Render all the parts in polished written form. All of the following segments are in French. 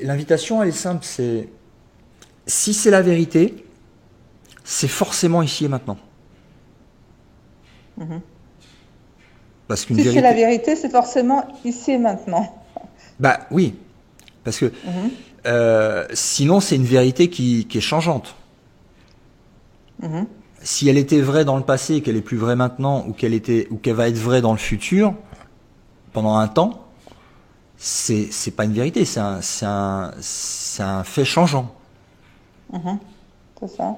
L'invitation, elle est simple. Si c'est la vérité, c'est forcément ici et maintenant. Mhm. Parce qu'une Si c'est la vérité, vérité, c'est forcément ici et maintenant. bah oui, parce que Mhm. sinon c'est une vérité qui est changeante. Mhm. Si elle était vraie dans le passé et qu'elle est plus vraie maintenant, ou qu'elle va être vraie dans le futur, pendant un temps, c'est pas une vérité, c'est un fait changeant. Mhm. C'est ça.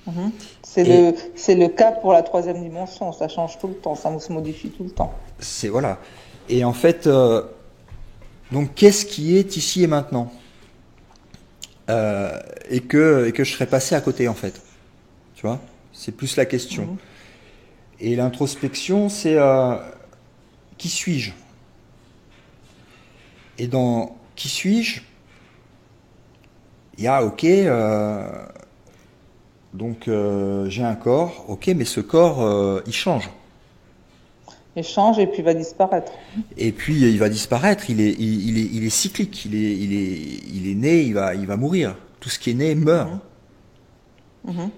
Mhm. Et C'est le cas pour la troisième dimension. Ça change tout le temps, ça se modifie tout le temps. c'est voilà. Et en fait, donc qu'est-ce qui est ici et maintenant, et que je serais passé à côté en fait. Tu vois, c'est plus la question. Mhm. Et l'introspection, c'est qui suis-je. Et dans qui suis-je, il y a ok, donc j'ai un corps, ok, mais ce corps il change. Il change et puis va disparaître. Et puis il va disparaître, il est cyclique, il est né, il va mourir. Tout ce qui est né meurt. Mhm. Mhm.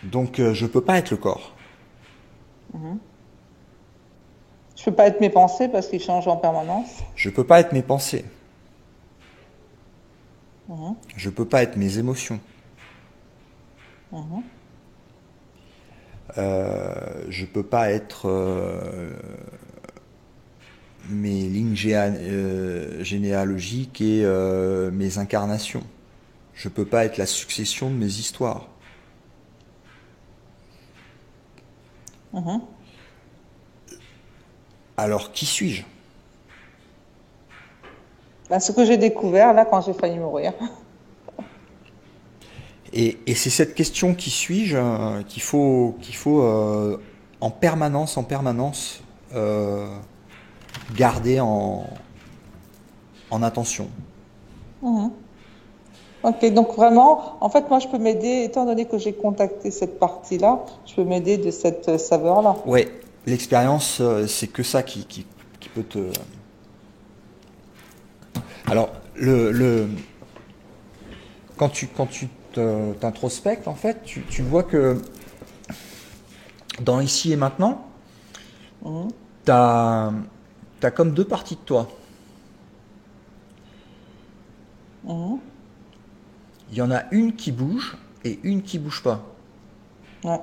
Donc je peux pas être le corps. Mhm. Je peux pas être mes pensées parce qu'ils changent en permanence. Je peux pas être mes pensées. Mhm. Je peux pas être mes émotions. Mhm. Je peux pas être mes lignes généalogiques et mes incarnations. Je peux pas être la succession de mes histoires. Mhm. Alors qui suis-je? Ben, ce que j'ai découvert là quand j'ai failli mourir. Et c'est cette question qui suis-je qu'il faut en permanence euh, garder en attention. Mhm. Ok, donc vraiment, en fait, moi, je peux m'aider, étant donné que j'ai contacté cette partie-là, je peux m'aider de cette saveur-là. Ouais, l'expérience, c'est que ça qui peut te. Alors, quand tu t'introspectes, en fait, tu vois que dans ici et maintenant, Mhm. t'as as comme deux parties de toi. Mhm. Il y en a une qui bouge et une qui bouge pas. Ouais.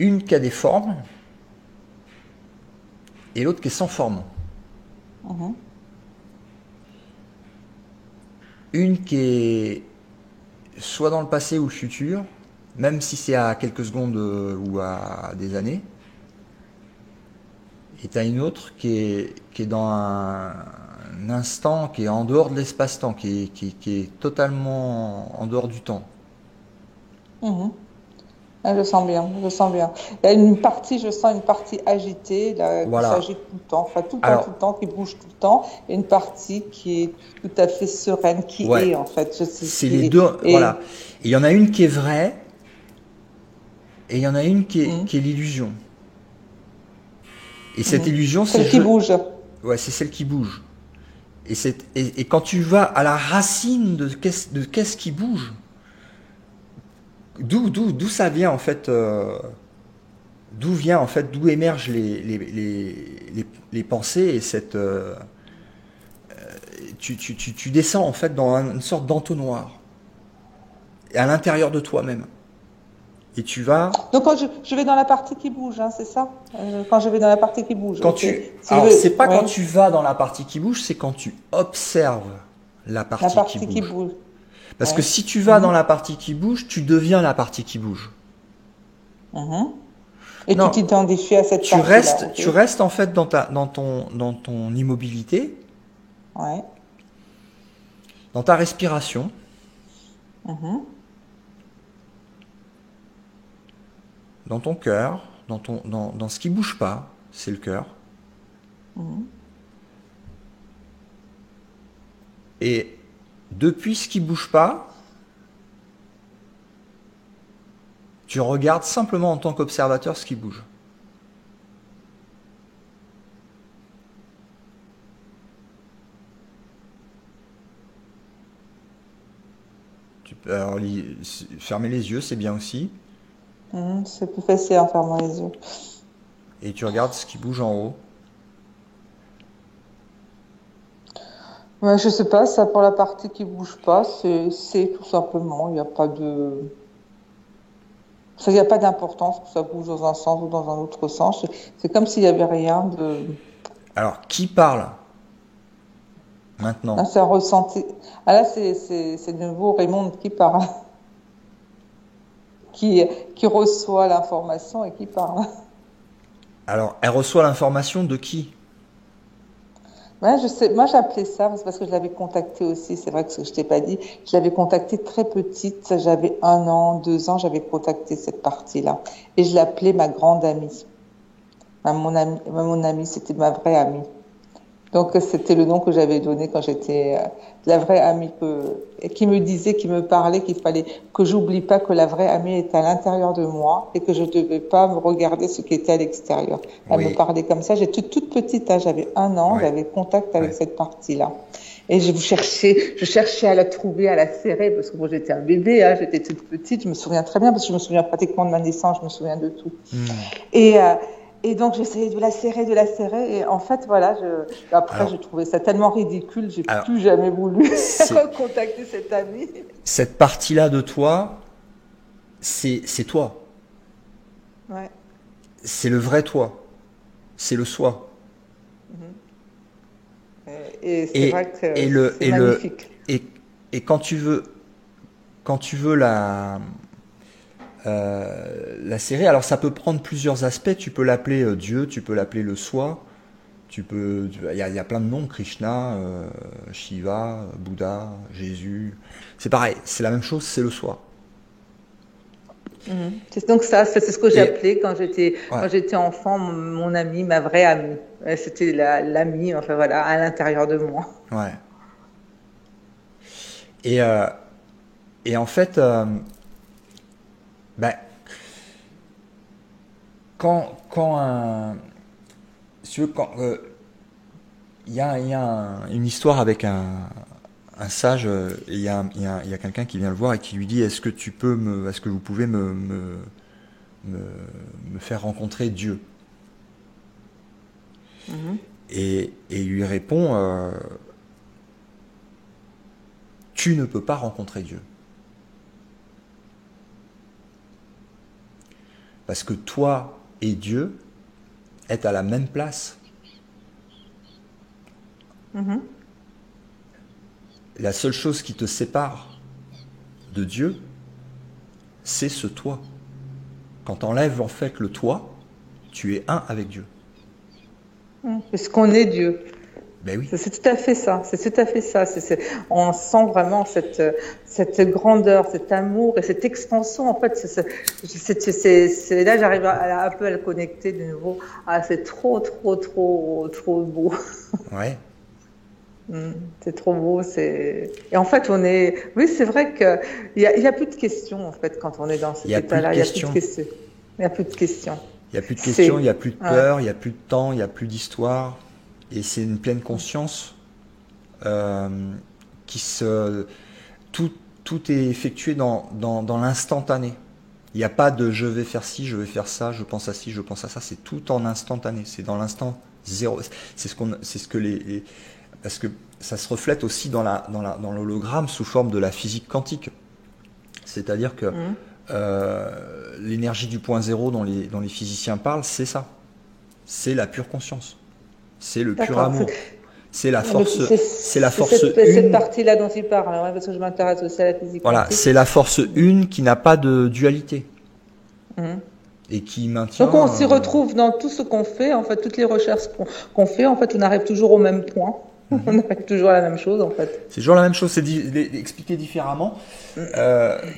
Une qui a des formes et l'autre qui est sans forme. Mhm. Une qui est soit dans le passé ou le futur, même si c'est à quelques secondes ou à des années. Et t'as une autre qui est dans un instant, qui est en dehors de l'espace-temps, qui est totalement en dehors du temps. Mhm. Ah, je sens bien, je sens bien. Il y a une partie, je sens une partie agitée, là, qui Voilà. s'agite tout le temps, enfin Alors, tout le temps, qui bouge tout le temps, et une partie qui est tout à fait sereine, qui ouais, est en fait, je sais ce c'est les qui est. deux. Voilà. Et Et il y en a une qui est vraie et il y en a une mhm. qui est l'illusion. Et cette Mhm. illusion, c'est Celle qui bouge. ouais, c'est celle qui bouge. Et quand tu vas à la racine de qu'est-ce qui bouge, d'où ça vient en fait, d'où vient en fait, d'où émergent les pensées et cette, tu descends en fait dans une sorte d'entonnoir, à l'intérieur de toi-même. Et tu vas, Donc quand je vais dans la partie qui bouge, hein, c'est ça? Quand je vais dans la partie qui bouge, ok. Si je alors c'est veux, pas quand ouais, tu vas dans la partie qui bouge, c'est quand tu observes la la partie qui partie qui bouge. bouge, Parce que ouais. si tu vas dans Mhm. la partie qui bouge, tu deviens la partie qui bouge. Mhm. Et tu Non, t'identifies à cette partie-là, ok? tu restes en fait dans ton immobilité, Ouais. dans ta respiration, Mhm. dans ton cœur, dans ce qui bouge pas, c'est le cœur. Mhm. Et depuis ce qui bouge pas, Tu regardes simplement en tant qu'observateur ce qui bouge. Tu peux alors, fermer les yeux, c'est bien aussi. C'est plus facile en fermant les yeux. Et tu regardes ce qui bouge en haut. Ouais, je sais pas, ça pour la partie qui bouge pas, c'est tout simplement, il n'y a pas de, ça, il n'y a pas d'importance que ça bouge dans un sens ou dans un autre sens. C'est comme s'il y avait rien de, Alors, qui parle là, maintenant? c'est un ressenti. Ah là, c'est de nouveau Raymond qui parle, qui, qui reçoit l'information et qui parle. Alors, elle reçoit l'information de qui? Ouais, je sais, moi j'appelais ça, c'est parce que je l'avais contacté aussi, c'est vrai que ce que je t'ai pas dit, je l'avais contacté très petite, j'avais 1 an, 2 ans, j'avais contacté cette partie-là. Et je l'appelais ma grande amie. Mon amie, c'était ma vraie amie. Donc c'était le nom que j'avais donné quand j'étais la vraie amie et qui me disait, qui me parlait qu'il fallait que j'oublie pas que la vraie amie est à l'intérieur de moi et que je devais pas me regarder ce qui était à l'extérieur. Elle me Oui, parlait comme ça. J'étais toute petite, hein, j'avais 1 an, ouais, j'avais contact avec ouais. cette partie-là. Et je cherchais à la trouver, à la serrer parce que moi j'étais un bébé, hein, j'étais toute petite. Je me souviens très bien parce que je me souviens pratiquement de ma naissance, je me souviens de tout. Hmm. Et, euh, et donc j'essayais de la serrer. Et en fait, voilà, après, Alors, j'ai trouvé ça tellement ridicule, j'ai alors, plus jamais voulu c'est recontacter cette amie. cette partie-là de toi, c'est toi. Ouais. C'est le vrai toi. C'est le soi. Et c'est Et, vrai que et le, c'est et le, magnifique. et, et quand tu veux la serrer, alors ça peut prendre plusieurs aspects. Tu peux l'appeler Dieu, tu peux l'appeler le soi. Il y a plein de noms, Krishna, Shiva, Bouddha, Jésus. C'est pareil, c'est la même chose, c'est le soi. C'est donc ça, c'est ce que Et j'appelais ouais, quand j'étais enfant, mon amie, ma vraie amie. C'était l'amie, enfin voilà, à l'intérieur de moi. ouais. Et, euh, et en fait, ben, quand si tu veux, il y a une histoire avec un sage, et il y a quelqu'un qui vient le voir et qui lui dit, est-ce que vous pouvez me, me faire rencontrer Dieu? Et il lui répond, tu ne peux pas rencontrer Dieu. Parce que toi et Dieu êtes à la même place. La seule chose qui te sépare de Dieu, c'est ce toi. Quand t'enlèves en fait le toi, tu es un avec Dieu. Parce qu'on est Dieu. Ben oui. C'est tout à fait ça. C'est tout à fait ça. On sent vraiment cette grandeur, cet amour et cette expansion. En fait, là, j'arrive un peu à le connecter de nouveau. Ah, c'est trop, trop, trop, trop beau. Ouais. C'est trop beau. Et en fait, oui, c'est vrai il y a plus de questions en fait quand on est dans Il n'y cet a plus de état-là. Il y a plus de questions. questions. Il y a plus de questions. Il n'y a plus de questions, il n'y C'est, a plus de ouais. peur, il n'y a plus de temps, il n'y a plus d'histoire. Et c'est une pleine conscience euh, qui se... Tout, tout est effectué dans l'instantané. Il n'y a pas de je vais faire ci, je vais faire ça, je pense à ci, je pense à ça. C'est tout en instantané. C'est dans l'instant zéro. C'est ce que parce que ça se reflète aussi dans l'hologramme sous forme de la physique quantique. C'est-à-dire que l'énergie du point zéro dont les physiciens parlent, c'est ça. C'est la pure conscience. C'est le pur D'accord. amour. C'est la Le- force, c'est la c'est force cette une. partie-là dont tu parles, ouais, parce que je m'intéresse aussi à la physique Voilà, quantique. c'est la force une qui n'a pas de dualité et qui maintient. Donc on s'y retrouve dans tout ce qu'on fait, en fait, toutes les recherches qu'on fait, en fait, on arrive toujours au même point. On arrive toujours à la même chose, en fait. C'est toujours la même chose, c'est expliqué différemment.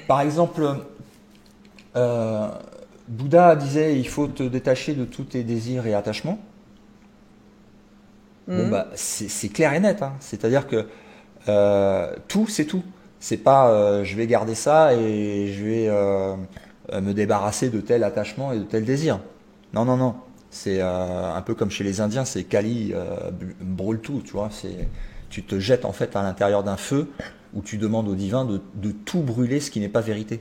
Par exemple, euh, Bouddha disait il faut te détacher de tous tes désirs et attachements. Bon bah c'est clair et net, hein. C'est-à-dire que tout c'est tout. C'est pas je vais garder ça et je vais me débarrasser de tel attachement et de tel désir. Non, non, non. C'est un peu comme chez les Indiens, c'est Kali, brûle tout, tu vois. Tu te jettes en fait à l'intérieur d'un feu où tu demandes au divin de tout brûler ce qui n'est pas vérité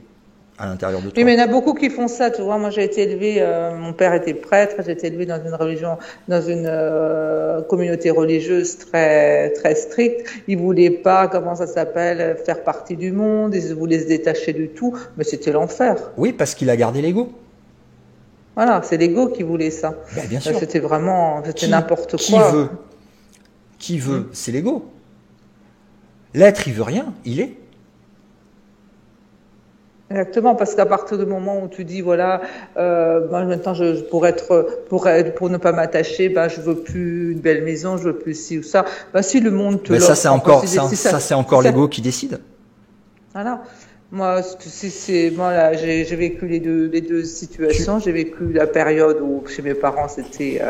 à l'intérieur de Oui, toi. mais il y en a beaucoup qui font ça, tu vois. Moi, j'ai été élevée, mon père était prêtre, j'ai été élevée dans une religion, dans une communauté religieuse très très stricte. Ils voulaient pas, comment ça s'appelle, faire partie du monde, ils voulaient se détacher du tout, mais c'était l'enfer. Oui, parce qu'il a gardé l'ego. Voilà, c'est l'ego qui voulait ça. Ben, bien sûr. C'était vraiment, c'était Qui, n'importe qui quoi. veut Qui veut C'est l'ego. L'être, il veut rien, il est. Exactement, parce qu'à partir du moment où tu dis voilà, moi maintenant pour ne pas m'attacher, ben je veux plus une belle maison, je veux plus ci ou ça. Ben si le monde te Mais l'offre, ça, c'est enfin, encore, ça, c'est encore l'ego qui décide. voilà. Moi, moi là, j'ai vécu les deux situations. J'ai vécu la période où chez mes parents c'était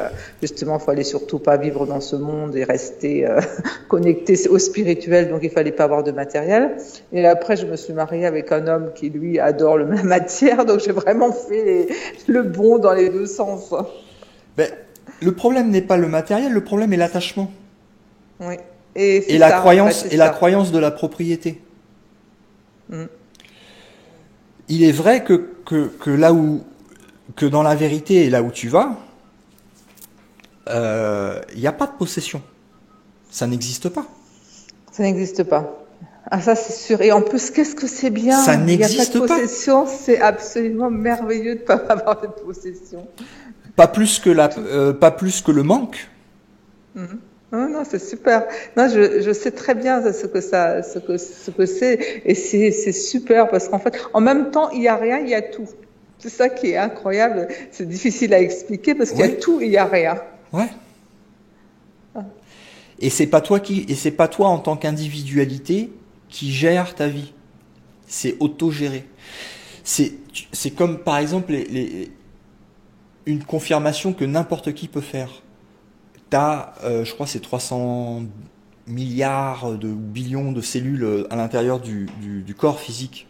justement, fallait surtout pas vivre dans ce monde et rester connecté au spirituel, donc il fallait pas avoir de matériel. Et après, je me suis mariée avec un homme qui lui adore la même matière, donc j'ai vraiment fait le bon dans les deux sens. Ben, le problème n'est pas le matériel, le problème est l'attachement Oui. Et c'est et la ça, en croyance fait, et la croyance de la propriété. Mm. Il est vrai que là où que dans la vérité et là où tu vas, il n'y a pas de possession. Ça n'existe pas. Ça n'existe pas. Ah, ça, c'est sûr. Et en plus, qu'est-ce que c'est bien. Ça Il n'y a pas n'existe de pas. possession. C'est absolument merveilleux de ne pas avoir de possession. Pas plus que pas plus que le manque. Non, non, c'est super. Non, je sais très bien ce que c'est. Et c'est super parce qu'en fait, en même temps, il y a rien, il y a tout. C'est ça qui est incroyable. C'est difficile à expliquer parce qu'il y a Oui. tout et il y a rien. Ouais. Et c'est pas toi en tant qu'individualité qui gère ta vie. C'est autogéré. C'est comme par exemple une confirmation que n'importe qui peut faire. T'as, je crois, c'est 300 milliards de billions de cellules à l'intérieur du corps physique,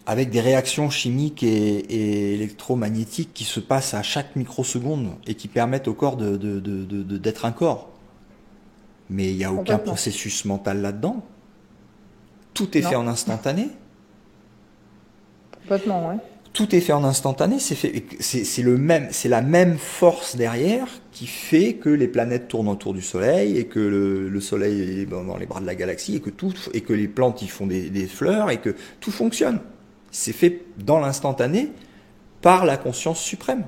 avec des réactions chimiques et électromagnétiques qui se passent à chaque microseconde et qui permettent au corps d'être un corps. Mais il n'y a aucun Complètement. processus mental là-dedans. Tout est fait Non. en instantané. Complètement, ouais. Tout est fait en instantané, c'est la même force derrière qui fait que les planètes tournent autour du Soleil et que le Soleil est dans les bras de la galaxie et que les plantes y font des fleurs et que tout fonctionne. C'est fait dans l'instantané par la conscience suprême.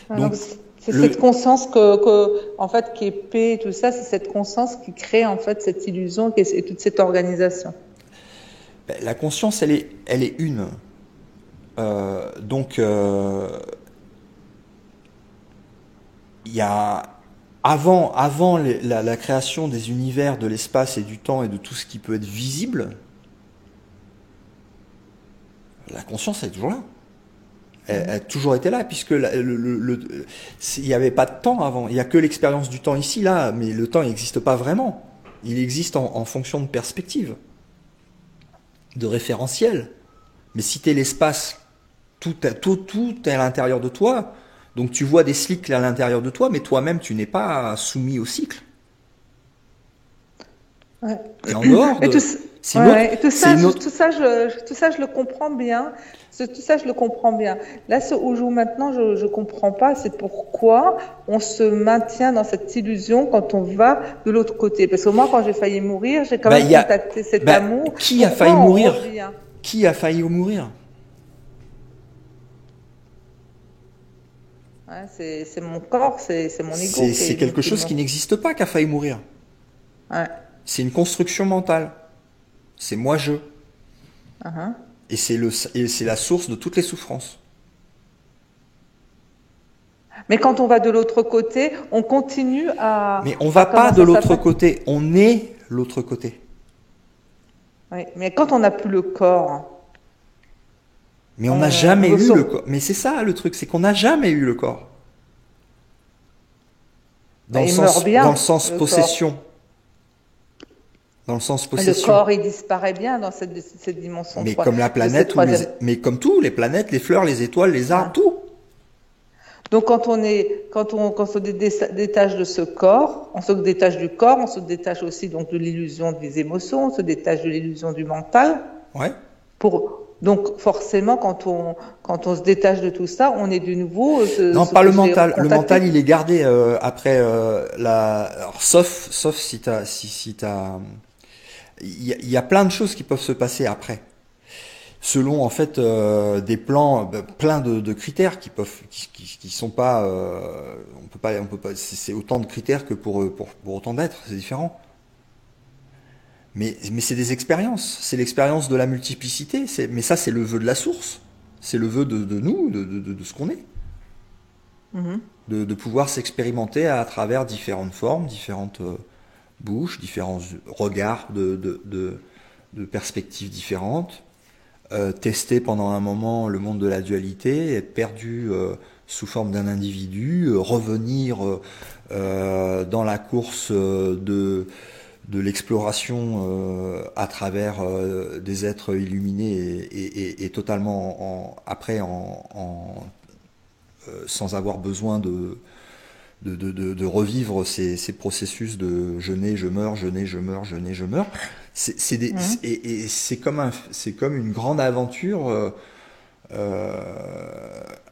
Donc, C'est cette conscience en fait, qui est paix et tout ça, c'est cette conscience qui crée, en fait, cette illusion et toute cette organisation. la conscience, elle est une. Donc, il y a avant la création des univers, de l'espace et du temps et de tout ce qui peut être visible, la conscience elle est toujours là. Elle a toujours été là, puisque il n'y avait pas de temps avant. Il n'y a que l'expérience du temps ici, là, mais le temps n'existe pas vraiment. Il existe en fonction de perspective, de référentiel. Mais si tu es l'espace, tout est à l'intérieur de toi. Donc tu vois des cycles à l'intérieur de toi, mais toi-même, tu n'es pas soumis au cycle. Ouais. Et en dehors de... Tout ça, je le comprends bien. Tout ça, je le comprends bien. Là, où maintenant, je comprends pas, c'est pourquoi on se maintient dans cette illusion quand on va de l'autre côté. Parce que moi, quand j'ai failli mourir, j'ai quand même contacté cet amour. Qui a failli mourir ? Qui a failli mourir ? Ouais, c'est mon corps, c'est mon ego. C'est quelque chose qui n'existe pas, qui a failli mourir. Ouais. C'est une construction mentale. C'est moi-je. Et c'est la source de toutes les souffrances. Mais quand on va de l'autre côté, on continue à... Mais on va pas de l'autre côté, on est l'autre côté. Oui, mais quand on n'a plus le corps... Mais on n'a jamais eu le corps. Mais c'est ça le truc, c'est qu'on n'a jamais eu le corps. Dans le sens possession. dans le sens Le possession. corps, il disparaît bien dans cette dimension Mais 3, comme la de cette planète, troisième. mais comme tout, les planètes, les fleurs, les étoiles, les arbres, Voilà. tout. Donc quand on se détache de ce corps, on se détache du corps, on se détache aussi donc de l'illusion des émotions, on se détache de l'illusion du mental. Ouais. Donc forcément, quand on se détache de tout ça, on est de nouveau Non, ce pas que le j'ai mental. Le mental, contacté. il est gardé après alors, sauf si t'as, il y a plein de choses qui peuvent se passer après. Selon en fait des plans, plein de critères qui sont pas, on peut pas, c'est autant de critères que pour autant d'êtres, c'est différent. Mais c'est des expériences, c'est l'expérience de la multiplicité. Mais ça, c'est le vœu de la source, c'est le vœu de nous, de ce qu'on est, Mhm. de pouvoir s'expérimenter à travers différentes formes, différentes bouches, différents regards de perspectives différentes. Tester pendant un moment le monde de la dualité, être perdu sous forme d'un individu, revenir dans la course de l'exploration à travers des êtres illuminés et totalement après sans avoir besoin de revivre ces processus de je nais, je meurs, je nais, je meurs, je nais, je meurs. Mhm. Et c'est comme une grande aventure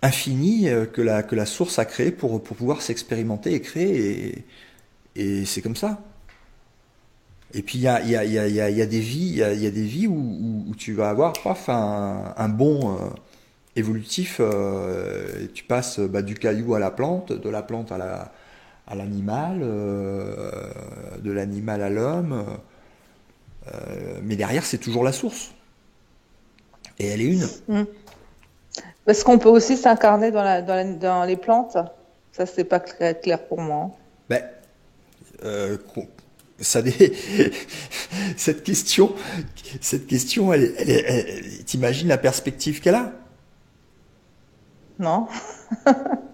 infinie que la source a créée pour pouvoir s'expérimenter et créer. Et c'est comme ça. Et puis il y a des vies, il y a des vies où tu vas avoir paf, un bond évolutif. Tu passes du caillou à la plante, de la plante à l'animal, de l'animal à l'homme. Mais derrière, c'est toujours la source. Et elle est une. Mhm. Est-ce qu'on peut aussi s'incarner dans les plantes? Ça, c'est pas clair pour moi. Ben, euh, ça dé- cette question, t'imagines la perspective qu'elle a? Non?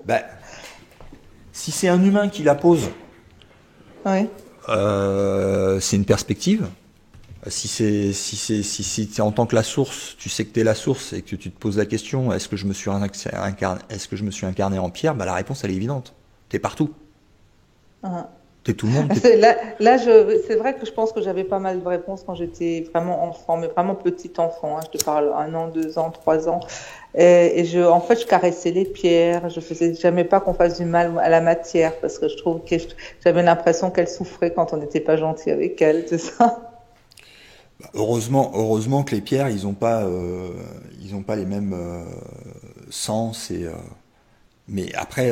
Ben, si c'est un humain qui la pose, Oui. c'est une perspective. Si t'es en tant que la source, tu sais que t'es la source et que tu te poses la question, est-ce que je me suis incarné en pierre? Bah la réponse elle est évidente. T'es partout. Mhm. T'es tout le monde. C'est vrai que je pense que j'avais pas mal de réponses quand j'étais vraiment enfant, mais vraiment petit enfant, hein. Je te parle 1 an, 2 ans, 3 ans. En fait, je caressais les pierres. Je faisais jamais pas qu'on fasse du mal à la matière parce que je trouve que j'avais l'impression qu'elle souffrait quand on n'était pas gentil avec elle, c'est ça. Heureusement que les pierres, ils ont pas les mêmes sens mais après,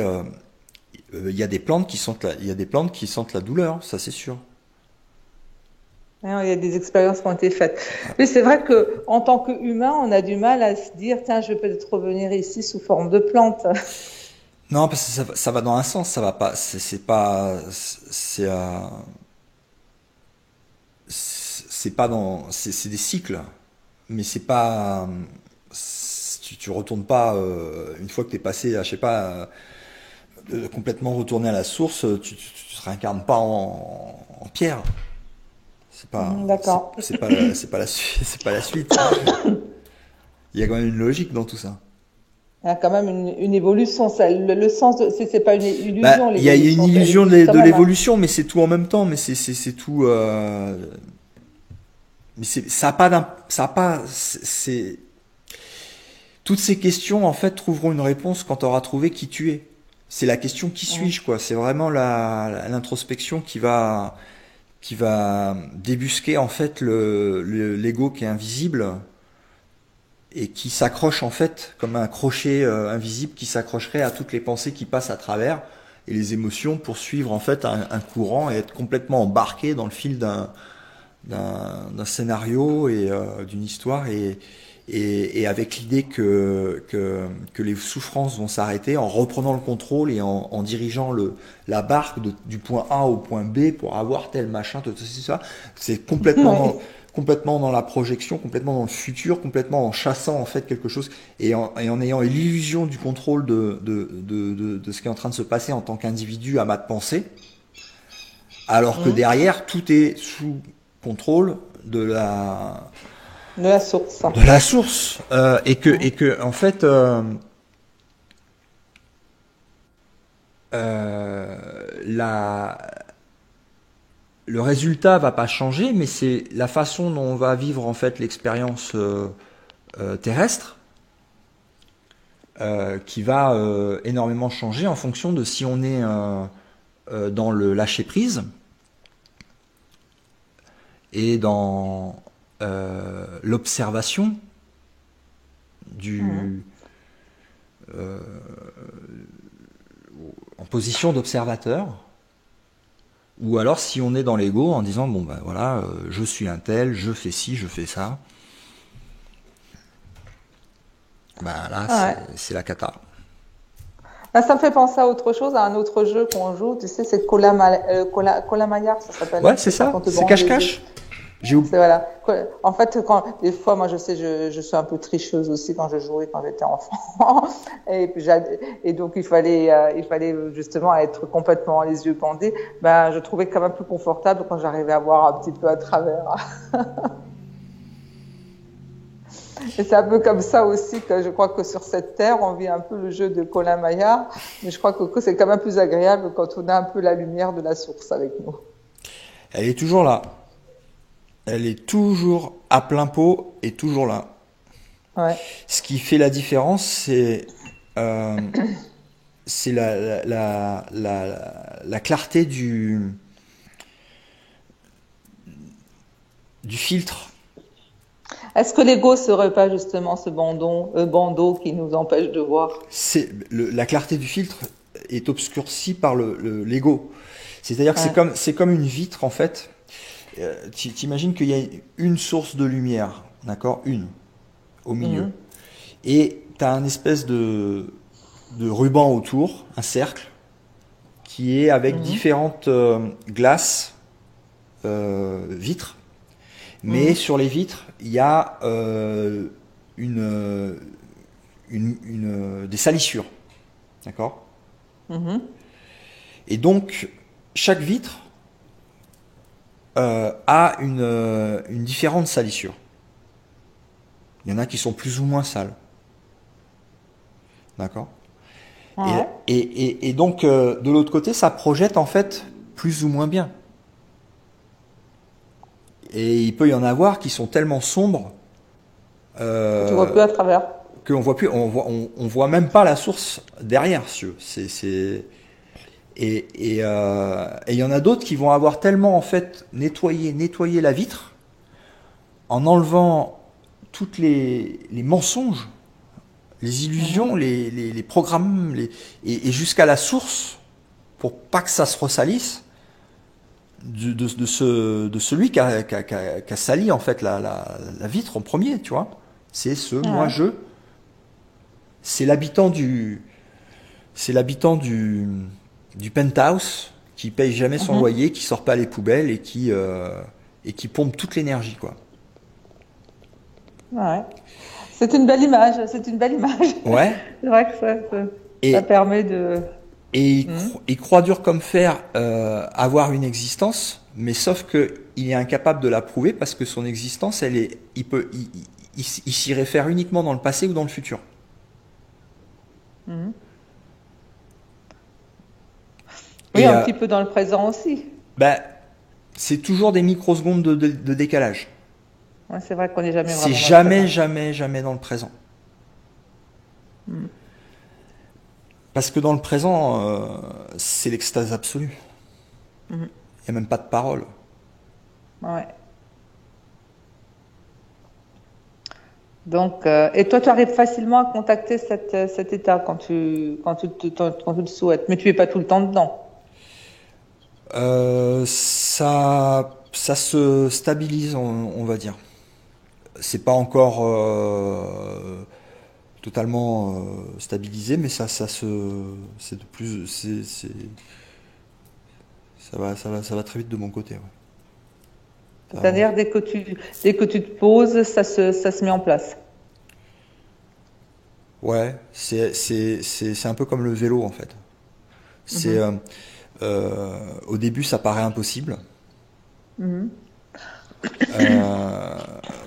il y a des plantes qui sentent il y a des plantes qui sentent la douleur, ça c'est sûr. Hein, il y a des expériences qui ont été faites. Mais c'est vrai que en tant qu'humain, on a du mal à se dire, tiens, je vais peut-être revenir ici sous forme de plante. Non, parce que ça va dans un sens, ça va pas, c'est pas, c'est pas dans, c'est des cycles, mais c'est pas, tu retournes pas une fois que t'es passé, je sais pas, complètement retourné à la source, tu te réincarnes pas en pierre. Mhm, d'accord. C'est pas la suite. Il y a quand même une logique dans tout ça. Il y a quand même une évolution. Le sens, c'est pas une Bah, illusion, il y a une l'évolution. Elle illusion existe quand de même, hein. l'évolution, mais c'est tout en même temps. Mais c'est tout. Mais ça a pas ça a pas. Toutes ces questions en fait trouveront une réponse quand tu auras trouvé qui tu es. C'est la question qui Mhm. suis-je quoi. C'est vraiment l'introspection qui va débusquer en fait l'ego qui est invisible et qui s'accroche en fait comme un crochet invisible qui s'accrocherait à toutes les pensées qui passent à travers et les émotions pour suivre en fait un courant et être complètement embarqué dans le fil d'un scénario et d'une histoire et avec l'idée que les souffrances vont s'arrêter en reprenant le contrôle et en dirigeant la barque du point A au point B pour avoir tel machin, tout ça. C'est Oui. complètement dans la projection, complètement dans le futur, complètement en chassant en fait quelque chose et en ayant l'illusion du contrôle de ce qui est en train de se passer en tant qu'individu à ma pensée, alors que Mhm. derrière tout est sous contrôle de la source. et que en fait le résultat va pas changer, mais c'est la façon dont on va vivre en fait l'expérience terrestre qui va énormément changer en fonction de si on est dans le lâcher prise et dans l'observation en position d'observateur, ou alors si on est dans l'ego en disant bon ben voilà, je suis un tel, je fais ci, je fais ça. Bah là, c'est la cata. Là, ça me fait penser à autre chose, à un autre jeu qu'on joue, tu sais, c'est Kola-Mayar, ça s'appelle. Ouais, c'est ça, c'est cache-cache. Voilà. En fait, des fois, moi, je sais, je suis un peu tricheuse aussi quand je jouais, quand j'étais enfant. Et donc, il fallait justement être complètement les yeux bandés. Ben, je trouvais quand même plus confortable quand j'arrivais à voir un petit peu à travers. Et c'est un peu comme ça aussi que je crois que sur cette terre, on vit un peu le jeu de Colin Maillard, mais je crois que c'est quand même plus agréable quand on a un peu la lumière de la source avec nous. Elle est toujours là. Elle est toujours à plein pot et toujours là. Ouais. Ce qui fait la différence, c'est la clarté du filtre. Est-ce que l'ego serait pas justement ce bandeau qui nous empêche de voir? La clarté du filtre est obscurcie par l'ego. C'est-à-dire que c'est comme une vitre en fait. T'imagines qu'il y a une source de lumière, d'accord, une au milieu, et t'as un espèce de ruban autour, un cercle qui est avec différentes glaces, vitres. Mais sur les vitres, il y a des salissures, d'accord. Et donc chaque vitre a une différente salissure. Il y en a qui sont plus ou moins sales, d'accord. Ouais. Et donc de l'autre côté, ça projette en fait plus ou moins bien. Et il peut y en avoir qui sont tellement sombres que tu vois plus à travers. Qu'on voit plus, on voit même pas la source derrière. Et il y en a d'autres qui vont avoir tellement en fait nettoyé la vitre en enlevant toutes les mensonges, les illusions, les programmes, et jusqu'à la source pour pas que ça se ressalisse. De celui qui a sali en fait la vitre en premier, tu vois. C'est moi-je. C'est l'habitant du penthouse qui paye jamais son loyer, qui sort pas les poubelles et qui pompe toute l'énergie, quoi. Ouais. C'est une belle image. Ouais. C'est vrai que ça permet de. Et il croit dur comme fer avoir une existence, mais sauf que il est incapable de la prouver parce que son existence, il s'y réfère uniquement dans le passé ou dans le futur. Oui, un petit peu dans le présent aussi. Ben, c'est toujours des microsecondes de décalage. Ouais, c'est vrai qu'on n'est jamais vraiment. C'est jamais dans le présent. Parce que dans le présent, c'est l'extase absolue. Il n'y a même pas de parole. Ouais. Donc, et toi, tu arrives facilement à contacter cet état quand tu le souhaites, mais tu es pas tout le temps dedans. Ça se stabilise, on va dire. C'est pas encore totalement stabilisé, mais c'est de plus, ça va très vite de mon côté. Ouais. C'est-à-dire dès que tu te poses, ça se met en place. Ouais, c'est un peu comme le vélo en fait. C'est au début ça paraît impossible.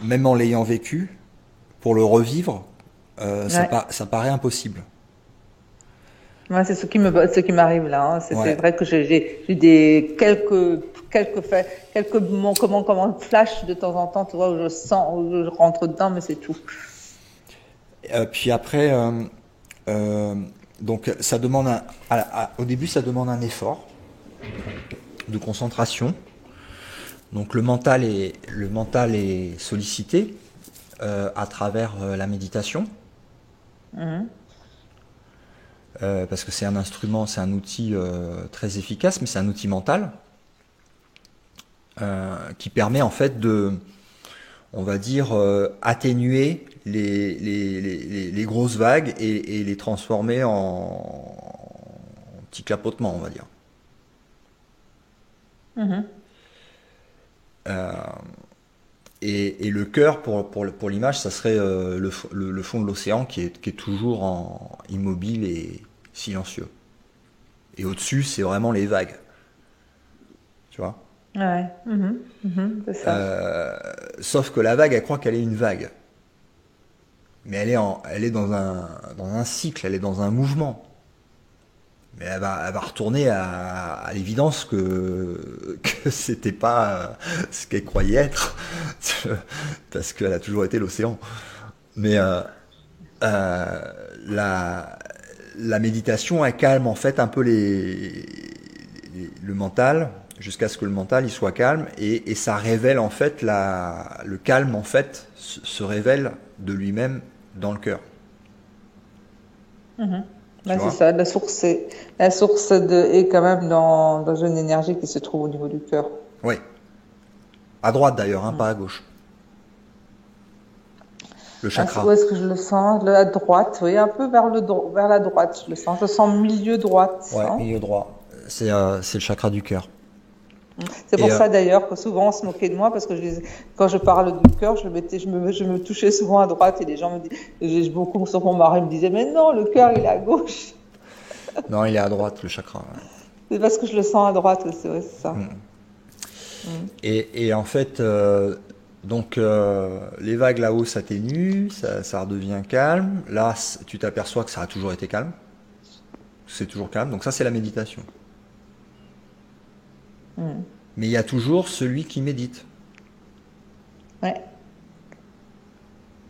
même en l'ayant vécu, pour le revivre, Ouais. ça paraît impossible. Ouais, c'est ce qui m'arrive là, hein. C'est Ouais. vrai que j'ai eu des quelques comment flash de temps en temps, tu vois, où je sens, où je rentre dedans, mais c'est tout. Puis après, euh, donc ça demande au début, ça demande un effort de concentration. Donc le mental est sollicité à travers la méditation, Mhm. parce que c'est un instrument, c'est un outil très efficace, mais c'est un outil mental qui permet en fait de, on va dire, atténuer les grosses vagues et les transformer en petits clapotements, on va dire. Mhm. Et le cœur, pour l'image, ça serait le fond de l'océan qui est toujours immobile et silencieux. Et au-dessus, c'est vraiment les vagues, tu vois. Ouais. Mhm. Mhm. C'est ça. Sauf que la vague, elle croit qu'elle est une vague. Mais elle est dans un cycle, elle est dans un mouvement. Mais elle va retourner à l'évidence que c'était pas ce qu'elle croyait être, parce qu'elle a toujours été l'océan. Mais euh, la, la méditation, elle calme en fait un peu le mental, jusqu'à ce que le mental il soit calme, et ça révèle en fait le calme en fait se révèle de lui-même dans le cœur, Mhm. tu Ouais, c'est vois. ça. La source est quand même dans une énergie qui se trouve au niveau du cœur. Oui, à droite d'ailleurs, hein, Mm. pas à gauche. Le Où chakra. est-ce que je le sens? À droite, oui, un peu vers la droite, je le sens. Je le sens milieu droite, Ouais, hein. milieu droit. C'est le chakra du cœur. C'est Et pour ça d'ailleurs que souvent on se moquait de moi parce que quand je parle du cœur, je me touchais souvent à droite et les gens me disaient, j'ai beaucoup sur mon mari me disait, mais non, le cœur il est à gauche. non, il est à droite le chakra. Ouais. C'est parce que je le sens à droite aussi, ouais, c'est ça. Mm. Et en fait, donc les vagues là-haut s'atténuent, ça redevient calme. Là, tu t'aperçois que ça a toujours été calme. C'est toujours calme. Donc ça, c'est la méditation. Mm. Mais il y a toujours celui qui médite. Ouais,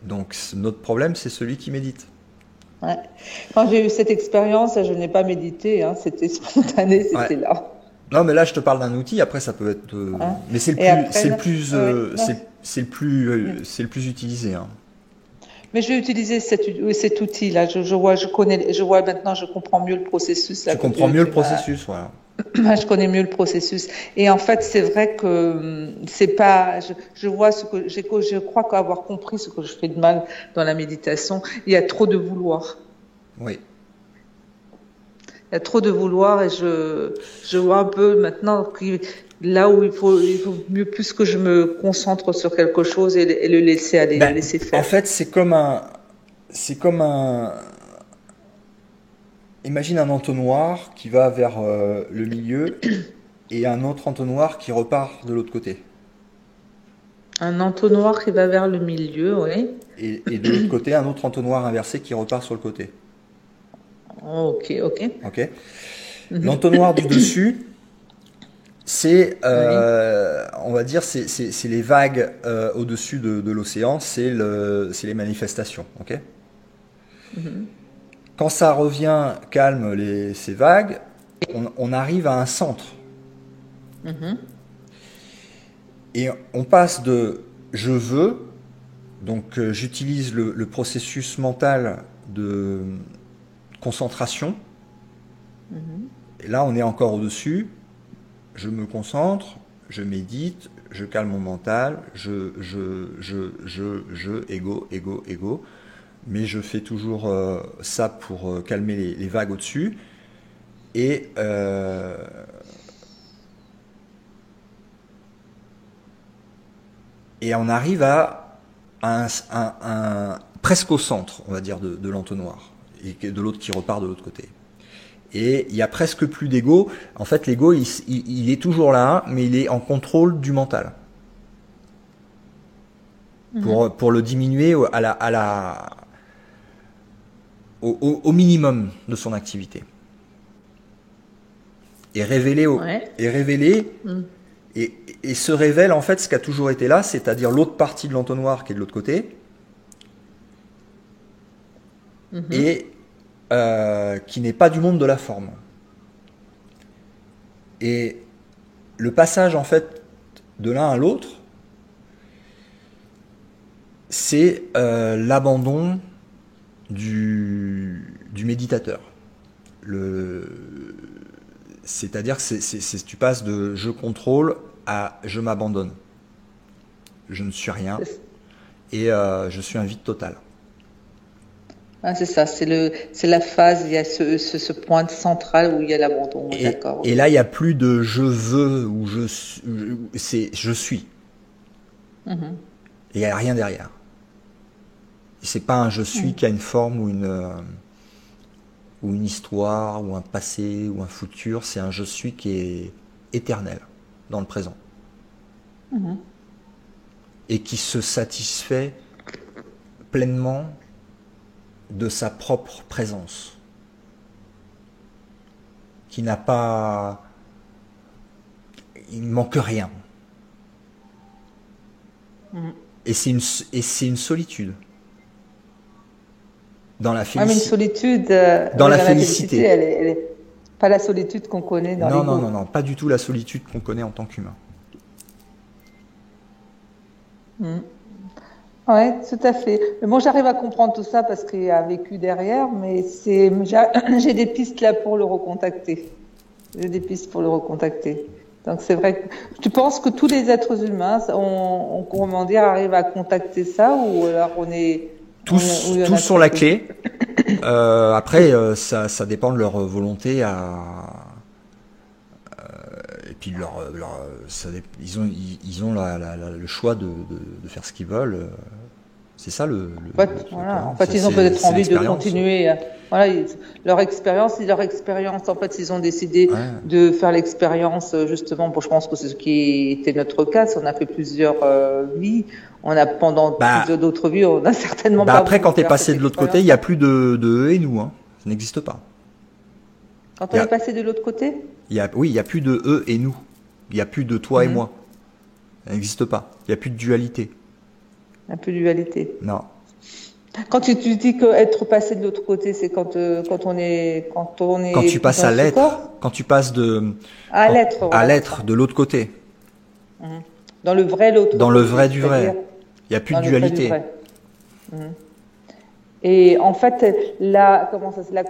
Donc notre problème, c'est celui qui médite. ouais. Quand j'ai eu cette expérience, je n'ai pas médité, hein, c'était spontané, Ouais. c'était là. Non, mais là, je te parle d'un outil. Après, ça peut être, Hein. mais Et après, ouais, c'est le plus utilisé. Hein. mais je vais utiliser cet outil-là. Je connais, je vois maintenant, je comprends mieux le processus là Tu que comprends mieux le tu m'as. processus, voilà. Je connais mieux le processus. Et en fait, c'est vrai que c'est pas. Je vois je crois qu'avoir compris ce que je fais de mal dans la méditation. Il y a trop de vouloir. Oui. Il y a trop de vouloir et je vois un peu maintenant là où il faut mieux plus que je me concentre sur quelque chose et le laisser aller, le Ben, laisser en faire. fait, c'est comme un, imagine un entonnoir qui va vers le milieu et un autre entonnoir qui repart de l'autre côté. Un entonnoir qui va vers le milieu, oui. Et de l'autre côté, un autre entonnoir inversé qui repart sur le côté. Ok, ok. Ok. Mhm. L'entonnoir du dessus, c'est, Oui. on va dire, c'est les vagues au-dessus de l'océan, c'est les manifestations. Ok. Mhm. Quand ça revient calme ces vagues, on arrive à un centre. Mhm. Et on passe de je veux, donc j'utilise le processus mental de concentration. Mhm. Et là, on est encore au-dessus. Je me concentre, je médite, je calme mon mental, ego. Mais je fais toujours ça pour calmer les vagues au-dessus. Et, et on arrive à presque au centre, on va dire, de l'entonnoir. Et de l'autre qui repart de l'autre côté. Et il y a presque plus d'ego. En fait, l'ego, il est toujours là, mais il est en contrôle du mental. pour le diminuer au minimum de son activité. Et révéler, et se révèle en fait ce qui a toujours été là, c'est-à-dire l'autre partie de l'entonnoir qui est de l'autre côté, et qui n'est pas du monde de la forme. Et le passage en fait de l'un à l'autre, c'est l'abandon du méditateur. C'est-à-dire que tu passes de je contrôle à je m'abandonne. Je ne suis rien et je suis un vide total. Ah, c'est ça, c'est la phase, il y a ce point central où il y a l'abandon. D'accord. Et là, il n'y a plus de je veux ou c'est je suis. Et il n'y a rien derrière. C'est pas un je suis qui a une forme ou une histoire ou un passé ou un futur, c'est un je suis qui est éternel dans le présent. Et qui se satisfait pleinement de sa propre présence, qui n'a pas, il ne manque rien. Et c'est une solitude dans la félicité. Mais une solitude dans la félicité. Elle est pas la solitude qu'on connaît dans l'ego. Non, pas du tout la solitude qu'on connaît en tant qu'humain. Oui, tout à fait. Mais moi, j'arrive à comprendre tout ça parce qu'il y a un vécu derrière, mais j'ai des pistes là pour le recontacter. J'ai des pistes pour le recontacter. Donc, c'est vrai que tu penses que tous les êtres humains, comment dire, arrivent à contacter ça, ou alors on est tous sont la clé. Après, ça dépend de leur volonté et puis ils ont le choix de faire ce qu'ils veulent. C'est ça en fait, ils ont peut-être envie de continuer. Voilà, leur expérience, en fait, ils ont décidé de faire l'expérience, justement. Je pense que c'est ce qui était notre cas. Si on a fait plusieurs vies, on a pendant plusieurs d'autres vies, on a certainement pas. Après, quand tu es passé de l'autre côté, il n'y a plus de eux et nous. Ça n'existe pas. Quand on est passé de l'autre côté, oui, il n'y a plus de eux et nous. Il n'y a plus de toi et moi. Ça n'existe pas. Il n'y a plus de dualité. Il n'y a plus de dualité. Non. Quand tu dis que être passé de l'autre côté, c'est quand tu passes à l'être, quand tu passes à l'être de l'autre côté. Dans le vrai Dans le vrai du vrai. Il n'y a plus de dualité. Et en fait, la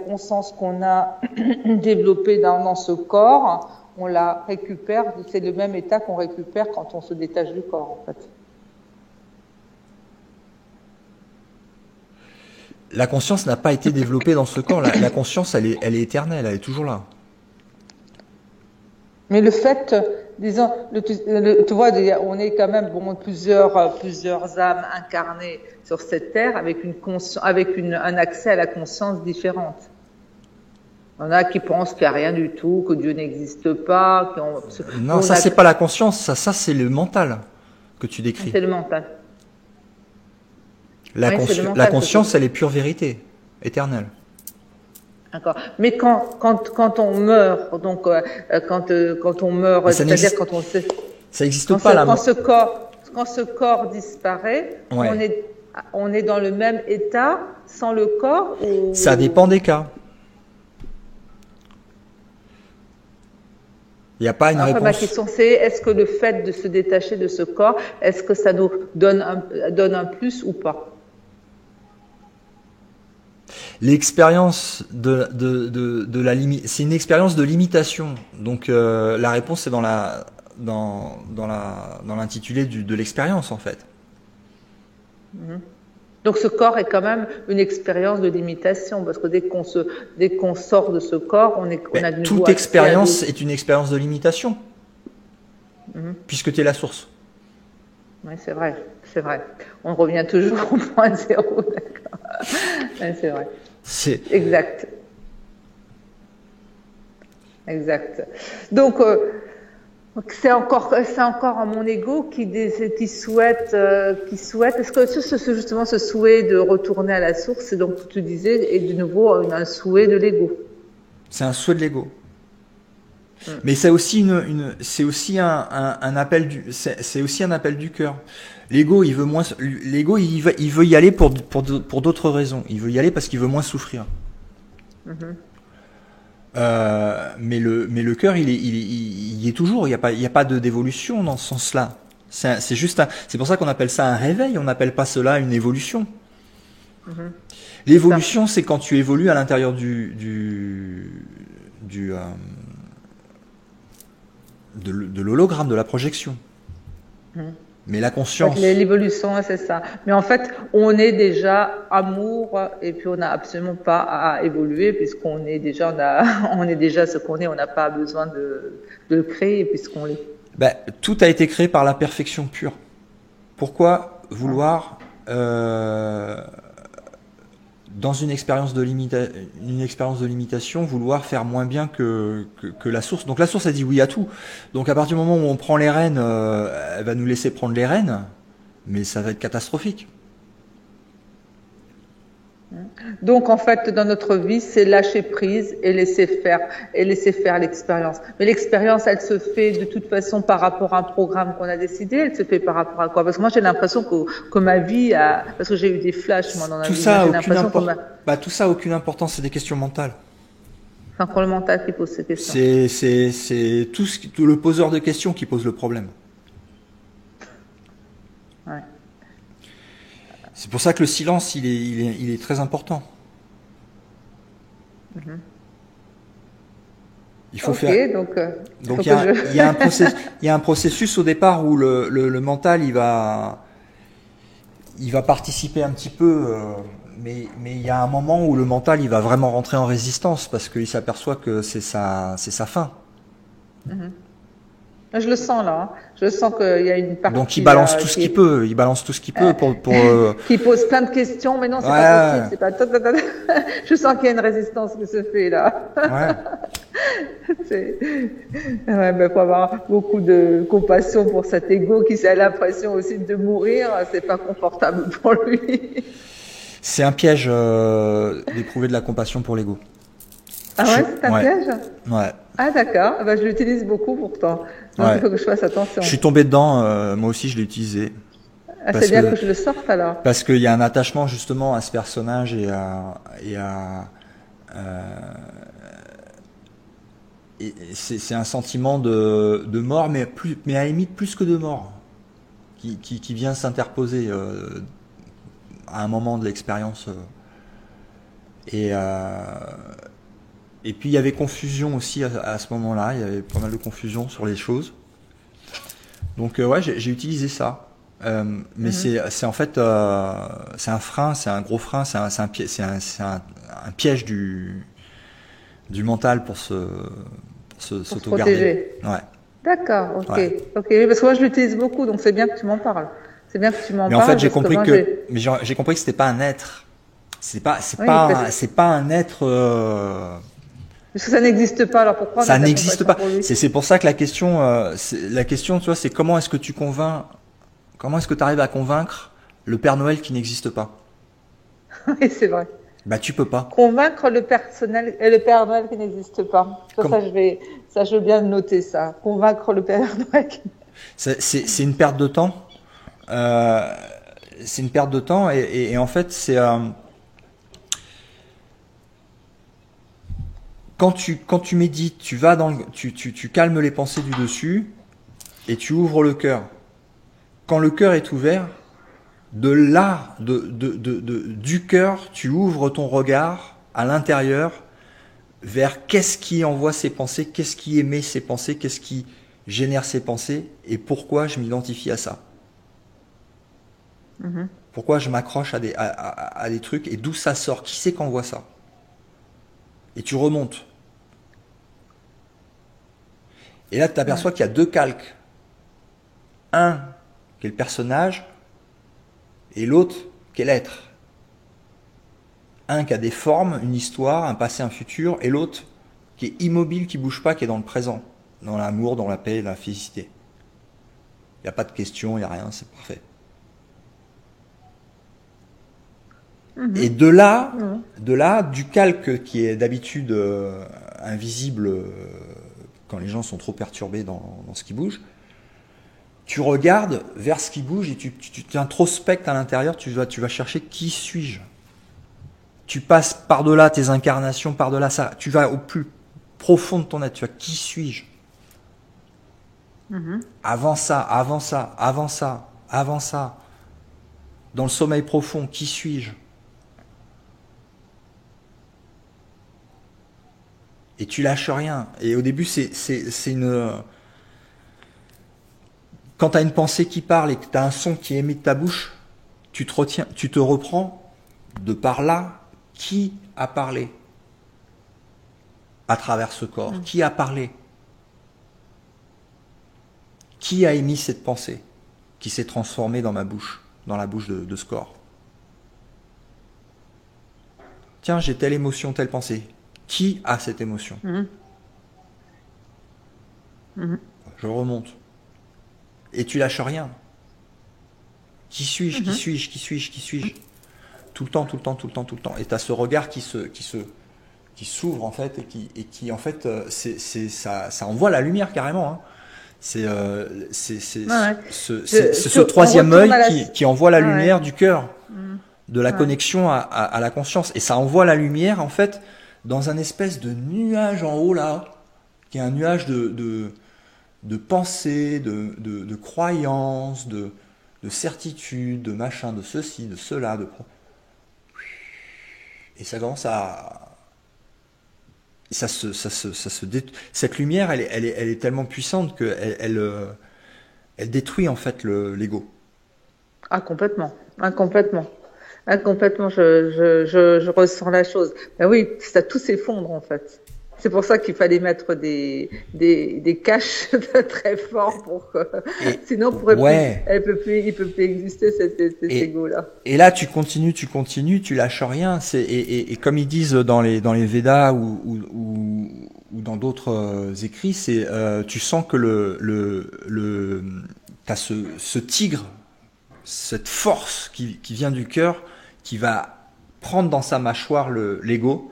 conscience qu'on a développée dans ce corps, on la récupère. C'est le même état qu'on récupère quand on se détache du corps, en fait. La conscience n'a pas été développée dans ce corps. La conscience, elle est éternelle, elle est toujours là. Mais le fait, disons, tu vois, on est quand même plusieurs âmes incarnées sur cette terre avec un accès à la conscience différente. Il y en a qui pensent qu'il n'y a rien du tout, que Dieu n'existe pas. Non, ça c'est pas la conscience, ça c'est le mental que tu décris. C'est le mental. La conscience, elle est pure vérité, éternelle. D'accord. Mais quand on meurt, donc quand on meurt, c'est-à-dire quand on sait, ça n'existe pas là. Quand ce corps disparaît, on est dans le même état sans le corps ou... Ça dépend des cas. Il n'y a pas une réponse. Ma question c'est, est-ce que le fait de se détacher de ce corps, est-ce que ça nous donne un plus ou pas? L'expérience c'est une expérience de limitation. Donc la réponse est dans l'intitulé de l'expérience en fait. Donc ce corps est quand même une expérience de limitation parce que dès qu'on sort de ce corps, on a de nouveau toute expérience est une expérience de limitation puisque tu es la source. Oui, c'est vrai. On revient toujours au point zéro, d'accord. Ouais, c'est vrai. C'est exact. Donc Donc c'est encore mon ego qui souhaite. Est-ce que justement ce souhait de retourner à la source, c'est donc tu disais, est de nouveau un souhait de l'ego. C'est un souhait de l'ego. Mais c'est aussi c'est aussi un appel c'est aussi un appel du cœur. L'ego, il veut moins, l'ego, il veut y aller pour d'autres raisons. Il veut y aller parce qu'il veut moins souffrir. Mais le cœur, il y est toujours. Il y a pas d'évolution dans ce sens-là. C'est juste c'est pour ça qu'on appelle ça un réveil. On n'appelle pas cela une évolution. L'évolution, c'est quand tu évolues à l'intérieur de l'hologramme, de la projection. Mais la conscience. L'évolution, c'est ça. Mais en fait, on est déjà amour et puis on n'a absolument pas à évoluer puisqu'on est déjà, on est déjà ce qu'on est. On n'a pas besoin de le créer puisqu'on l'est. Ben, tout a été créé par la perfection pure. Pourquoi vouloir dans une expérience de limitation, vouloir faire moins bien que la source. Donc la source a dit oui à tout. Donc à partir du moment où on prend les rênes, elle va nous laisser prendre les rênes, mais ça va être catastrophique. Donc en fait, dans notre vie, c'est lâcher prise et laisser faire l'expérience. Mais l'expérience, elle se fait de toute façon par rapport à un programme qu'on a décidé. Elle se fait par rapport à quoi? Parce que moi, j'ai l'impression que ma vie parce que j'ai eu des flashs moi dans la vie. Tout ça a aucune importance. C'est des questions mentales. C'est encore le mental qui pose ces questions. C'est tout le poseur de questions qui pose le problème. Ouais. C'est pour ça que le silence, il est très important. Il faut faire. Donc il y a un processus au départ où le mental, il va participer un petit peu, mais il y a un moment où le mental, il va vraiment rentrer en résistance parce qu'il s'aperçoit que c'est sa fin. Je le sens là. Je sens qu'il y a une partie. Donc il balance tout ce qu'il peut. Il balance tout ce qu'il peut pour. Qui pose plein de questions, mais non, c'est pas possible. C'est pas. Je sens qu'il y a une résistance qui se fait là. Mais faut avoir beaucoup de compassion pour cet ego qui a l'impression aussi de mourir. C'est pas confortable pour lui. C'est un piège d'éprouver de la compassion pour l'ego. Ah ouais, c'est un piège. Ouais. Ah d'accord, je l'utilise beaucoup pourtant. Donc il faut que je fasse attention. Je suis tombé dedans, moi aussi je l'ai utilisé. C'est bien que je le sorte alors. Parce qu'il y a un attachement justement à ce personnage et c'est un sentiment de mort, mais à la limite plus que de mort, qui vient s'interposer à un moment de l'expérience. Et puis il y avait confusion aussi à ce moment-là, il y avait pas mal de confusion sur les choses. Donc j'ai utilisé ça. Mais c'est en fait c'est un frein, c'est un gros frein, c'est un piège du mental pour s'auto-garder. Ouais. D'accord, ok. Ok, parce que moi je l'utilise beaucoup, donc c'est bien que tu m'en parles. C'est bien que tu m'en parles. Mais en fait j'ai compris que c'était pas un être. C'est pas un être. Parce que ça n'existe pas, alors pourquoi ça n'existe pas. C'est pour ça que la question, tu vois, c'est comment est-ce que tu arrives à convaincre le Père Noël qui n'existe pas? Oui, c'est vrai. Bah, tu peux pas. Convaincre le Père Noël qui n'existe pas. Ça, je veux bien noter ça. Convaincre le Père Noël. C'est une perte de temps. C'est une perte de temps et en fait, c'est quand tu médites, tu vas tu calmes les pensées du dessus et tu ouvres le cœur. Quand le cœur est ouvert, du cœur, tu ouvres ton regard à l'intérieur vers qu'est-ce qui envoie ces pensées, qu'est-ce qui émet ces pensées, qu'est-ce qui génère ces pensées et pourquoi je m'identifie à ça. Pourquoi je m'accroche à des trucs et d'où ça sort, qui c'est qui envoie ça. Et tu remontes. Et là, tu t'aperçois qu'il y a deux calques. Un qui est le personnage et l'autre qui est l'être. Un qui a des formes, une histoire, un passé, un futur, et l'autre qui est immobile, qui bouge pas, qui est dans le présent. dans l'amour, dans la paix, dans la félicité. Il n'y a pas de questions, il n'y a rien, c'est parfait. Et de là, du calque qui est d'habitude invisible quand les gens sont trop perturbés dans ce qui bouge, tu regardes vers ce qui bouge et tu t'introspectes à l'intérieur, tu vas chercher qui suis-je. Tu passes par-delà tes incarnations, par-delà ça, tu vas au plus profond de ton être, tu vas qui suis-je. Avant ça, avant ça, avant ça, avant ça, dans le sommeil profond, qui suis-je? Et tu lâches rien. Et au début, c'est une... Quand tu as une pensée qui parle et que tu as un son qui émet de ta bouche, tu te reprends de par là qui a parlé à travers ce corps. Qui a parlé? Qui a émis cette pensée qui s'est transformée dans ma bouche, dans la bouche de ce corps? Tiens, j'ai telle émotion, telle pensée. Qui a cette émotion? Je remonte. Et tu lâches rien. Qui suis-je? Qui suis-je? Qui suis-je? Qui suis-je? Tout le temps, tout le temps, tout le temps, tout le temps. Et tu as ce regard qui s'ouvre en fait et qui en fait ça envoie la lumière carrément. Hein. C'est ce troisième œil qui envoie la lumière du cœur, de la connexion à la conscience. Et ça envoie la lumière en fait dans un espèce de nuage en haut là, qui est un nuage de pensée, de croyances, de certitude, de machin, de ceci, de cela, et ça commence à cette lumière, elle est tellement puissante que elle détruit en fait l'ego. Ah, complètement. Ah, complètement. Ah, complètement. Je ressens la chose. Ben oui, ça tout s'effondre en fait. C'est pour ça qu'il fallait mettre des caches très forts pour que, sinon il peut plus exister cet ego-là. Et là, tu continues, tu lâches rien. Et comme ils disent dans les Védas ou dans d'autres écrits, c'est tu sens que t'as ce tigre, cette force qui vient du cœur, qui va prendre dans sa mâchoire l'ego.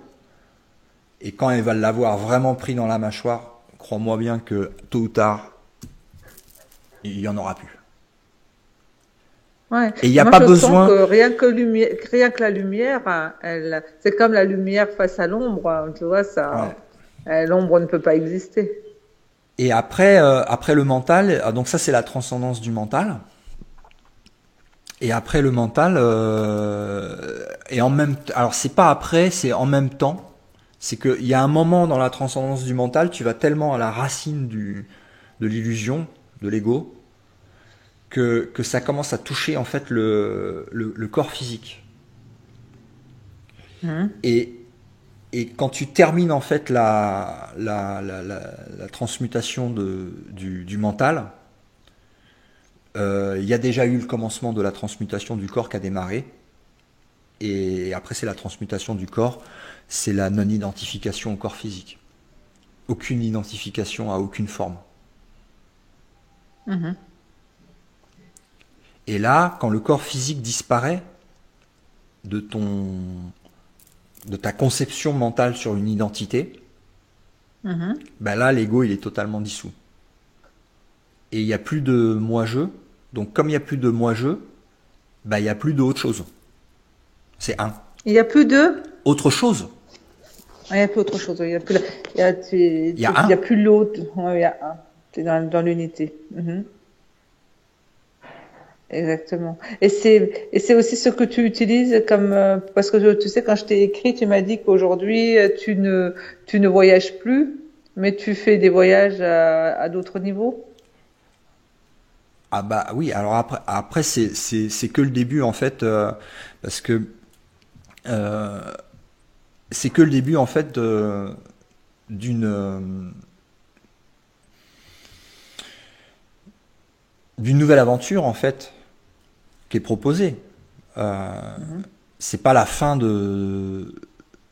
Et quand elle va l'avoir vraiment pris dans la mâchoire, crois-moi bien que tôt ou tard, il n'y en aura plus. Ouais. Et il n'y a pas besoin. Sens que rien que la lumière, hein, c'est comme la lumière face à l'ombre. Hein, tu vois, ça, l'ombre ne peut pas exister. Et après le mental, donc ça c'est la transcendance du mental. Et après le mental, et en même, alors c'est pas après, c'est en même temps. C'est qu'il y a un moment dans la transcendance du mental, tu vas tellement à la racine de l'illusion, de l'ego, que ça commence à toucher en fait le corps physique. Et quand tu termines en fait la transmutation du mental, il y a déjà eu le commencement de la transmutation du corps qui a démarré. Et après c'est la transmutation du corps. C'est la non-identification au corps physique. Aucune identification à aucune forme. Et là, quand le corps physique disparaît de ta conception mentale sur une identité, ben là, l'ego, il est totalement dissous. Et il n'y a plus de moi-je. Donc, comme il n'y a plus de moi-je, ben, il n'y a plus d'autre chose. C'est un. Il n'y a plus de autre chose. Il n'y a plus autre chose. Il n'y a plus l'autre. Il y a un. C'est dans l'unité. Exactement. Et c'est aussi ce que tu utilises comme parce que tu sais quand je t'ai écrit, tu m'as dit qu'aujourd'hui tu ne voyages plus, mais tu fais des voyages à d'autres niveaux. Ah bah oui. Alors après c'est que le début en fait parce que c'est que le début en fait d'une nouvelle aventure en fait qui est proposée. C'est pas la fin de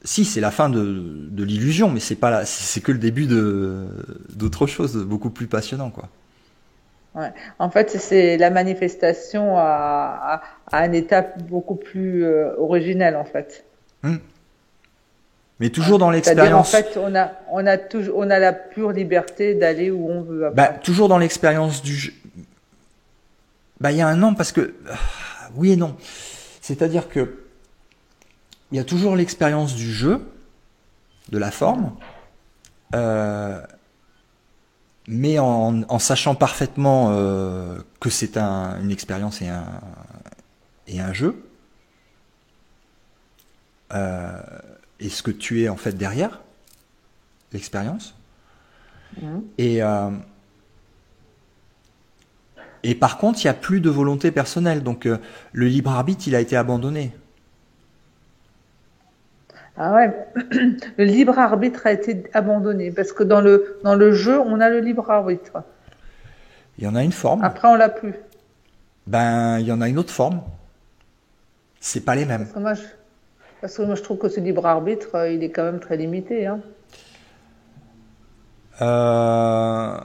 Si, c'est la fin de l'illusion, mais c'est pas c'est que le début d'autre chose, de beaucoup plus passionnant, quoi. Ouais. En fait, c'est la manifestation à un état beaucoup plus originel, en fait. Hmm. Mais Ouais. toujours dans C'est-à-dire, en l'expérience, fait, on a la pure liberté d'aller où on veut bah, après. toujours dans l'expérience du jeu. Bah, il y a un an parce que, oui et non. C'est-à-dire que, il y a toujours l'expérience du jeu, de la forme, euh, mais en sachant parfaitement que c'est une expérience et un jeu, et ce que tu es en fait derrière l'expérience. Mhm. Et par contre, il n'y a plus de volonté personnelle, donc le libre arbitre, il a été abandonné. Ah ouais, le libre arbitre a été abandonné parce que dans le jeu, on a le libre arbitre. Il y en a une forme, Après, on l'a plus. ben il y en a une autre forme. C'est pas les mêmes. Parce que moi, je, parce que moi, je trouve que ce libre arbitre, il est quand même très limité, hein. Euh,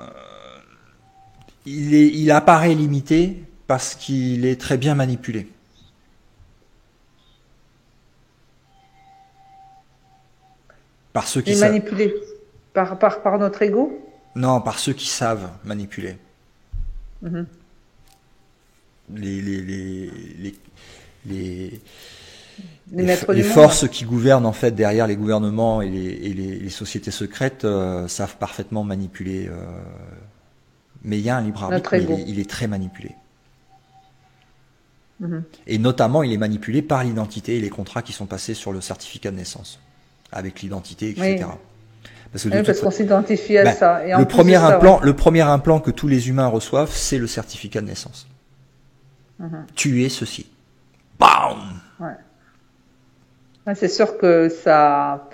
il apparaît limité parce qu'il est très bien manipulé par ceux Il qui est savent. manipulé par notre ego. Non, par ceux qui savent manipuler. Mhm. Les, les, les, les, les, Les maîtres les du monde, forces qui gouvernent en fait derrière les gouvernements et les sociétés secrètes savent parfaitement manipuler. Mais il y a un libre arbitre, notre mais ego. il est très manipulé. Mhm. Et notamment, il est manipulé par l'identité et les contrats qui sont passés sur le certificat de naissance, avec l'identité, Oui, etc. Parce que de oui, toute parce qu'on façon, s'identifie à ben, ça. Et en plus de ça, le premier implant que tous les humains reçoivent, c'est le certificat de naissance. Tu es ceci. Bam! ouais. Ouais, c'est sûr que ça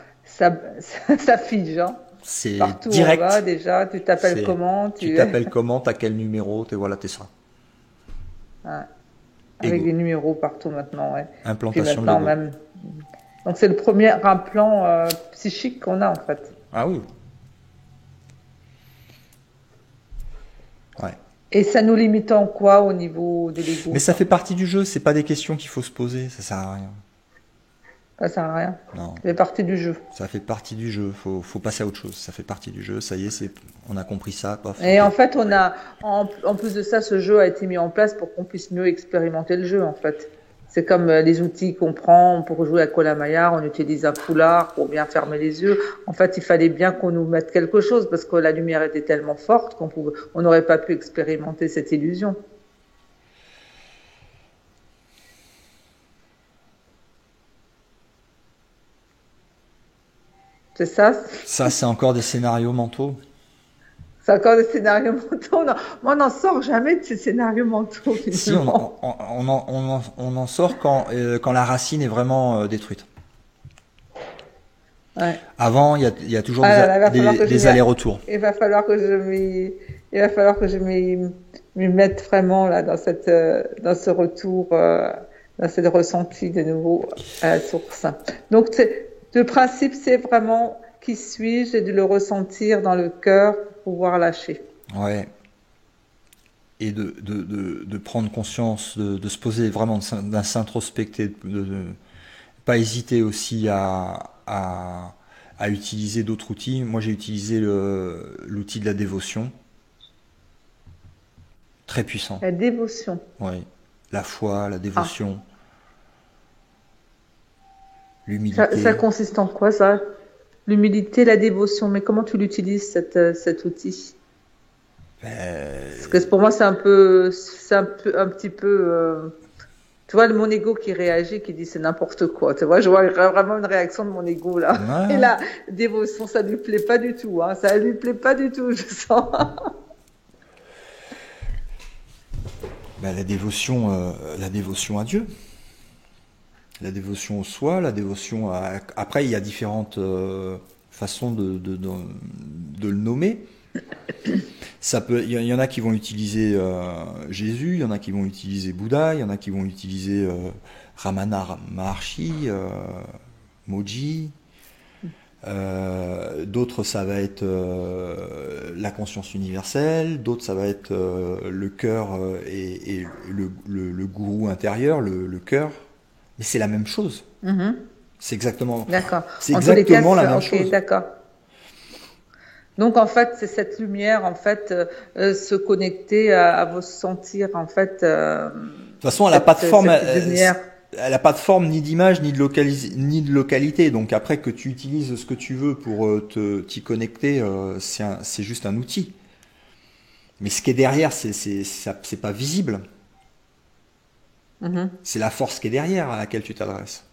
fige, hein. C'est Partout où on va, direct. déjà, tu t'appelles C'est, comment, tu tu, t'appelles comment, t'as quel numéro, voilà, t'es ça. ouais. Avec Ego. des numéros partout maintenant, ouais. Puis Implantation de maintenant l'ego. même. Donc c'est le premier implant psychique qu'on a en fait. Ah oui. Ouais. Et ça nous limite en quoi au niveau de Mais l'ego, ça ça? fait partie du jeu, c'est pas des questions qu'il faut se poser, ça sert à rien. Ça sert à rien. Non. Ça fait partie du jeu. Ça fait partie du jeu, faut passer à autre chose. Ça fait partie du jeu, ça y est, on a compris ça, paf, Et ok. en fait, en plus de ça, ce jeu a été mis en place pour qu'on puisse mieux expérimenter le jeu, en fait. C'est comme les outils qu'on prend pour jouer à Colamaillard, on utilise un foulard pour bien fermer les yeux. En fait, il fallait bien qu'on nous mette quelque chose parce que la lumière était tellement forte on n'aurait pas pu expérimenter cette illusion. C'est ça? Ça, c'est encore des scénarios mentaux. C'est encore des scénarios mentaux. Non, moi, on n'en sort jamais de ces scénarios mentaux, Si, finalement. on en sort quand la racine est vraiment détruite. Ouais. Avant, il y a toujours Ah là là, il va falloir que des allers-retours. il va falloir que il va falloir que je m'y mette vraiment là dans ce retour, dans ce ressenti de nouveau à la source. Donc, le principe, c'est vraiment qui suis-je et de le ressentir dans le cœur pour pouvoir lâcher. Ouais. Et de prendre conscience, de se poser vraiment, d'un s'introspecter, de pas hésiter aussi à utiliser d'autres outils. Moi, j'ai utilisé l'outil de la dévotion, très puissant. La dévotion. Ouais. La foi, la Ah, dévotion, ça l'humilité. consiste en quoi, ça? L'humilité, la dévotion. Mais comment tu l'utilises, cet outil? Parce que Euh, pour moi, un petit peu, tu vois, mon ego qui réagit, qui dit c'est n'importe quoi. Tu vois, je vois vraiment une réaction de mon ego là. Et ouais. la dévotion, ça lui plaît pas du tout, hein. Ça lui plaît pas du tout, je sens. Ben, la dévotion à Dieu, la dévotion au soi, la dévotion à... Après, il y a différentes façons de le nommer. Il y en a qui vont utiliser Jésus, il y en a qui vont utiliser Bouddha, il y en a qui vont utiliser Ramana Maharshi, Moji. D'autres, ça va être la conscience universelle. D'autres, ça va être le cœur et le gourou intérieur, le cœur. Mais c'est la même chose. C'est exactement, D'accord. c'est En tous les cas, exactement la même ok, chose. De d'accord. Donc en fait, c'est cette lumière, en fait, se connecter à vos sentir, en fait, toute façon, elle n'a pas de forme. cette lumière. Elle n'a pas de forme ni d'image ni ni de localité. Donc après que tu utilises ce que tu veux pour t'y connecter, c'est juste un outil. Mais ce qui est derrière, c'est pas visible. Mhm. C'est la force qui est derrière à laquelle tu t'adresses.